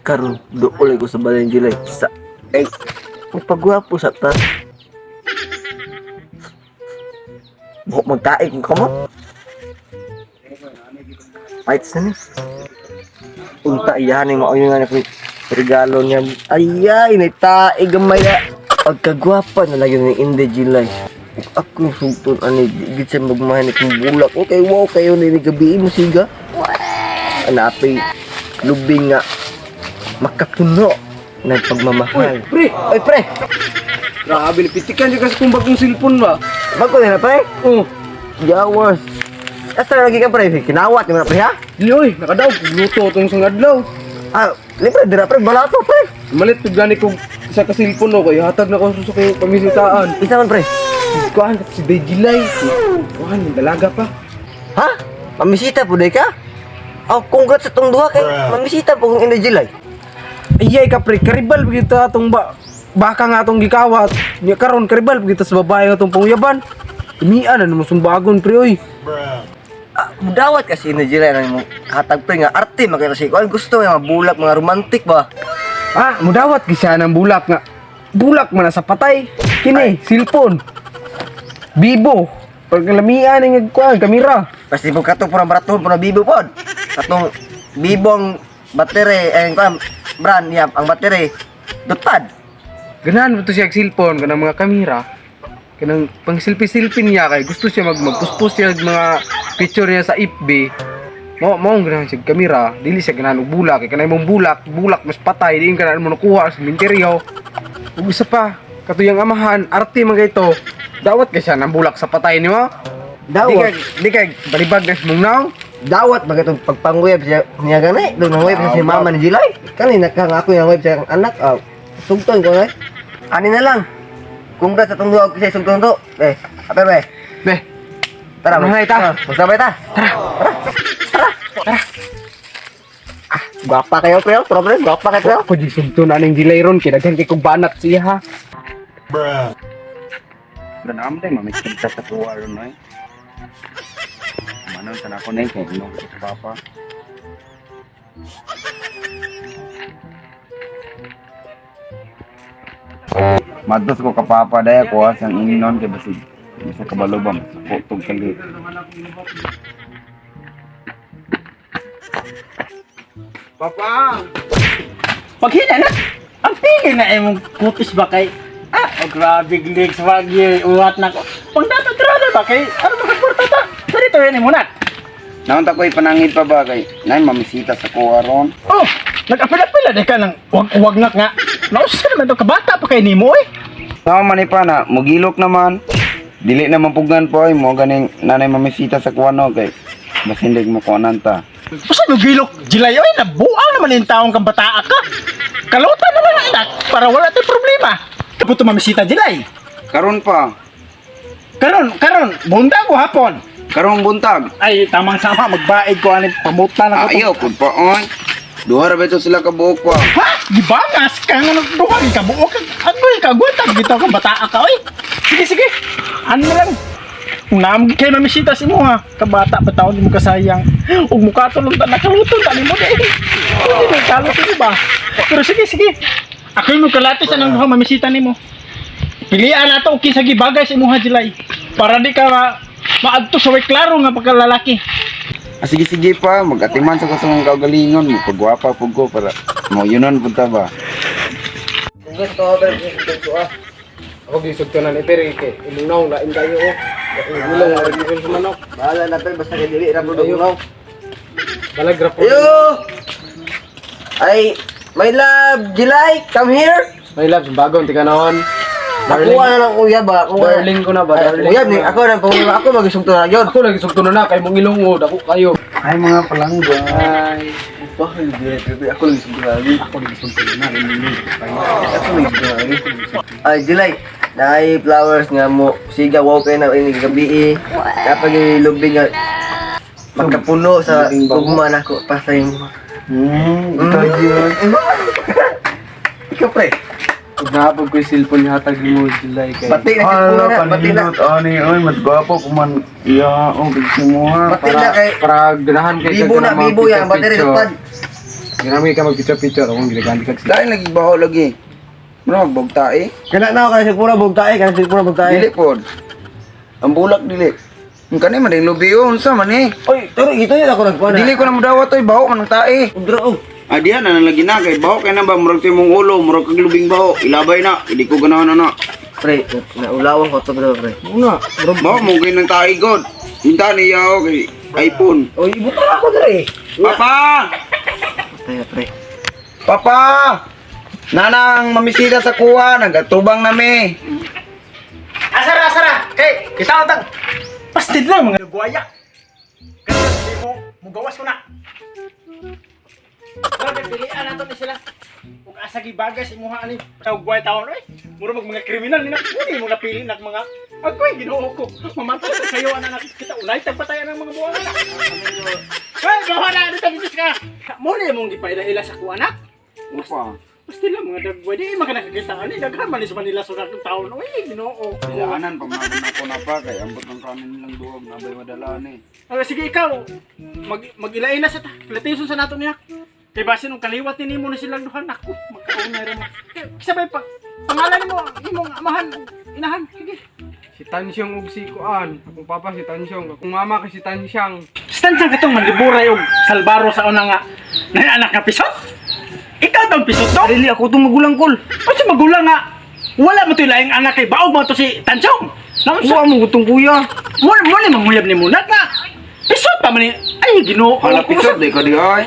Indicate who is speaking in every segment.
Speaker 1: Karon doon ko sa Balang July sa ay magpagwapo sa ta. Buhok magtaig kung kamo. Fights na ni. Unta iyahan mo yung nga regalo niya. Ayay, nagtaig gamay na. Pagkagwapa na lagi ng Inde July. Ako sugton ani gid sa magmahan kong bulak. Okay, wow kayo ni gabi mo siga. Anapay lubing nga makapuno ng pagmamahal.
Speaker 2: Pre!
Speaker 1: Oy, pre!
Speaker 2: Grabe, pitikan dyan kasi kung bagong cellphone ba?
Speaker 1: Bago na, pre?
Speaker 2: Oo.
Speaker 1: Yawas. Asa lagi ka, pre? Kinawat yung mga, pre, ha?
Speaker 2: Di oy, nakadaw. Luto itong isang adlaw.
Speaker 1: Ah, libre, dira, pre. Balato, pre.
Speaker 2: Malit pag gani kong isa ka cellphone o kaya hatag na ko sa kong pamisitaan.
Speaker 1: Isa man, pre.
Speaker 2: Kuhaan si Dejilay. Kuhaan, yung dalaga pa.
Speaker 1: Ha? Mamisita po, day ka? Oh, congrats sa itong duha kay mamisita po kung Inde July.
Speaker 2: Ayay ka pre, karibal begitu atong baka nga atong gikawat. Nya karon karibal begitu sa babae atong pangyaban. Imian na naman sumbagon pre oy.
Speaker 1: Ah, mudawat kasi Inde July na mo hatag, pre, nga arte makita si ko. Gusto nga bulak, mga romantic ba?
Speaker 2: Ah, mudawat kisya ng bulak nga. Bulak man na sa patay. Kini, cellphone. Bibo. Pagkalamian ng kuan kamera.
Speaker 1: Pasti po kato po na baraton po na bibo po. Katong bibong battery, kuan brand niya, ang battery. Dutpad.
Speaker 2: Ganahan mo to siya cellphone kanang mga kamera. Kanang pang selfie niya kay gusto siya magpuspos siya mga picture niya sa FB. Mao ganahan siya kamera, dili siya ganahan og bulak kay kanay mong bulak mas patay diin kana mo nakuha sa minteryo. Ug isa pa, katuyang amahan, arte man ito. Dawat ka siya ng bulak sa patay niyo.
Speaker 1: Dawat.
Speaker 2: Di kay balibag na mong naong.
Speaker 1: Dawat bagatong pagpangweb siya niya gani. Doon ang web siya si mama ni July. Kanina kang ako yung web siya ang anak. Sugton ko eh. Ani na lang. Congrats sa itong duha ko siya sugton to. Aper be.
Speaker 2: Be.
Speaker 1: Tara,
Speaker 2: Ano na ita?
Speaker 1: Magsabay ta. Tara. Gwapa kayo, pre. Problem, gwapa kayo, pre.
Speaker 2: Ako di sugto na ning delay ron kay daghan kay kog banat siya ha.
Speaker 3: Ganam day mamikita sa tuwa ron ay. Manang kana ko nay kay ino sa papa. Mados ko kapapa day ko sang ingnon kay basig sa kabalubang putog kali.
Speaker 2: Papa.
Speaker 4: Paghina na. Ang tingin na imong kutis ba kay oh, grabe gigs wagi uwat na ko. Pangdata ba kay ano makapurta ta? Dito yan mo na.
Speaker 3: Naon ta ko'y panangid pa ba kay nay mamisita sa kuha ron.
Speaker 4: Oh, nag-apila-pila de ka ng wag nga. Nausa naman to kabata pa kay nimo eh.
Speaker 3: Tama man pa na mugilok naman. Dili naman pugan po ay mo ganing nanay mamisita sa kuha no kay basindig mo kuanan ta.
Speaker 4: Usa mo gilok Jilay oy nabuang naman yung taong kabataa ka. Kalutan naman ang anak para wala tayong problema. Kaputo mamisita Jilay.
Speaker 3: Karon pa.
Speaker 4: Karon, buntag o hapon.
Speaker 3: Karong buntag.
Speaker 4: Ay, tamang-tama, magbaig ko ani pamutan ako.
Speaker 3: Ayaw pud pa oy. Duha ra ba ito sila kabuok pa.
Speaker 4: Ha? Gibangas ka nga nagdukan ka buok. Agoy ka gutag bitaw ka bataa ka oy. Sige. Ano na lang. Nam kay mamisita si mo ha. Kabata pa taon mo kasayang. Ug mukha tulong ta nakaluto ta nimo dai. Hindi kaluto di ba? Pero sige. Ako yung kalatis anang duha mamisita nimo. Pilian nato okay sa gibagay sa imuha Jilay. Para di ka maadto sa way klaro nga pagkalalaki.
Speaker 3: Sige pa, magatiman sa kasang kaugalingon mo pagwapa pud ko para mo yunon pud ta ba.
Speaker 1: Congrats ko, pre. Sugton ko.
Speaker 2: Ako di sugto na ni pero kay imunaw lain kayo oh. Ilong na rin sa manok.
Speaker 1: Bahala na, pre. Basta kay dili ra po daw.
Speaker 2: Balag ra po.
Speaker 1: Ayo! Ay, my love, July, come here.
Speaker 2: My love, bagong tika noon.
Speaker 1: Nakuha na ng kuya ba?
Speaker 2: Darling ko na ba? Darling.
Speaker 1: Kuya, ako na pangulong ako magisugto na yun.
Speaker 2: Ako lagi sugto na kay mong ilungod ako kayo.
Speaker 3: Ay mga palangga.
Speaker 2: Ay,
Speaker 1: Bakit hindi? Ako lang sugto na lagi.
Speaker 2: ako lagi sugto na.
Speaker 1: Ako lang sugto na lagi. Ay, July, naay flowers nga mo. Siga, wow kayo na ini gabi. Kapag ilubing nga magkapuno sa ugman ako pa sa imo.
Speaker 3: Ito yun.
Speaker 1: Ikaw, pre.
Speaker 2: Nabog ko yung cellphone niya hatag mo July kay.
Speaker 1: Bati na cellphone na, bati na.
Speaker 3: Ani, oy, mas gwapo kuman. Iya, oh, gusto mo ha.
Speaker 1: Bati na kay
Speaker 2: Para ganahan kay
Speaker 1: Bibo na, bibo yan, bati rin pad.
Speaker 2: Ginamit ka mag-picture akong ginagamit kag
Speaker 3: Dahil lagi baho lagi. Ano magbog tae?
Speaker 1: Kana na ako, cellphone na bugtae, kana cellphone na bugtae.
Speaker 3: Dili pod. Ang bulak dili. Ang kanay man ding lubi yun sa man eh.
Speaker 1: Oy, pero ito yun ako nagkuha na.
Speaker 3: Dili ko na mudawat oy, baho man ang tae.
Speaker 1: Undra, oh.
Speaker 3: Adiyan na lagi na kay baho kay na ba murag sa imong ulo, murag kag lubing baho. Ilabay na, hindi ko ganahan na.
Speaker 1: Pre, naulawang ko ito, pre.
Speaker 2: Una,
Speaker 3: Baho mo kay nang tae god. Hinta niya ako kay iPhone.
Speaker 1: Oy, ibuto ako dre.
Speaker 3: Papa!
Speaker 1: Pre.
Speaker 3: Papa! Nanang mamisita sa kuha, nagatubang nami.
Speaker 4: Asara. Kay, kita utang. Pastid lang mga guwaya. Kasi mo gawas ko na. Grabe, pilihan nato ni sila. Kung asa gibagay sa imuha ani, sa guway taon oy. Mura mag mga kriminal ni nakuni mo napili nak mga agoy Ginoo ko. Mamatay ko sayo ana nakita ulay tagpatayan ng mga buwan ana. Hey, gawa na dito bisis ka. Mo ni mong gipaila-ila sa kuha anak.
Speaker 3: Upa.
Speaker 4: Pasti lang mga dagway di makanakakita ani daghan man sa Manila surat ng taon oy Ginoo.
Speaker 3: Kailangan pamabon ako na pa kay ambot ng kanin lang duwag nabay madala ni.
Speaker 4: Sige ikaw, mag-ilaila sa ta. Platison sa nato niya. Kay basin ng kaliwat ni mo na silang duhan ako. Magkauna rin mo. Sabay pa, pangalan mo, imong amahan, inahan. Sige.
Speaker 2: si Tansyong ug si Kuan, akong papa si Tansyong, akong mama kay si Tansyang.
Speaker 4: Stansang katong manliburay og salbaro sa una nga. Anak nga pisot? Ikaw daw pisot to?
Speaker 2: Dili ako tong magulang kol.
Speaker 4: O si magulang nga. Wala mo to laing anak kay baog mo to si Tansyong. Naman sa,
Speaker 2: Wa mo gutong kuya.
Speaker 4: muli manguyab ni munat nga. Pisot pa man ni, ay Ginoo.
Speaker 3: Hala pisot di ko di ay.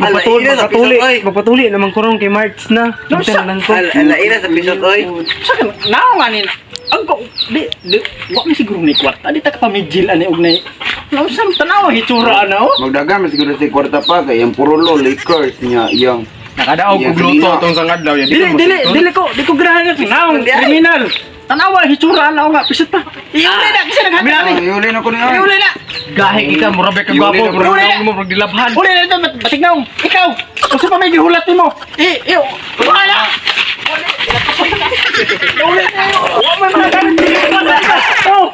Speaker 2: Mapatuli naman ko ron kay March na.
Speaker 4: No, sa-
Speaker 2: lang ko.
Speaker 1: Alaina sa pisot, oy.
Speaker 4: Sa nao nga ni ang di wa mi siguro ni kwarta di ta ka pamidjil ani og nay no sam tanaw hitsura ana oh
Speaker 3: Magdagan man siguro si kwarta pa kay yung puro lo liquors niya yang.
Speaker 2: Nakadaog
Speaker 3: Iya,
Speaker 2: og luto
Speaker 3: kanina.
Speaker 2: tong sangadlaw ya.
Speaker 4: dili ko grahan nga naong kriminal tanaw hitsura ana nga pisot pa iuli na kasi naghabi
Speaker 3: Ay,
Speaker 4: ani
Speaker 3: yuli na ko ni ay.
Speaker 4: iuli na
Speaker 2: Gahi kita murabe ka gwapo,
Speaker 3: Yuli na,
Speaker 2: murabe
Speaker 4: yuli na.
Speaker 2: mo pag dilabhan.
Speaker 4: uli na to batik naong ikaw usa pa may gihulat nimo wala uli na wa man mga gamit oh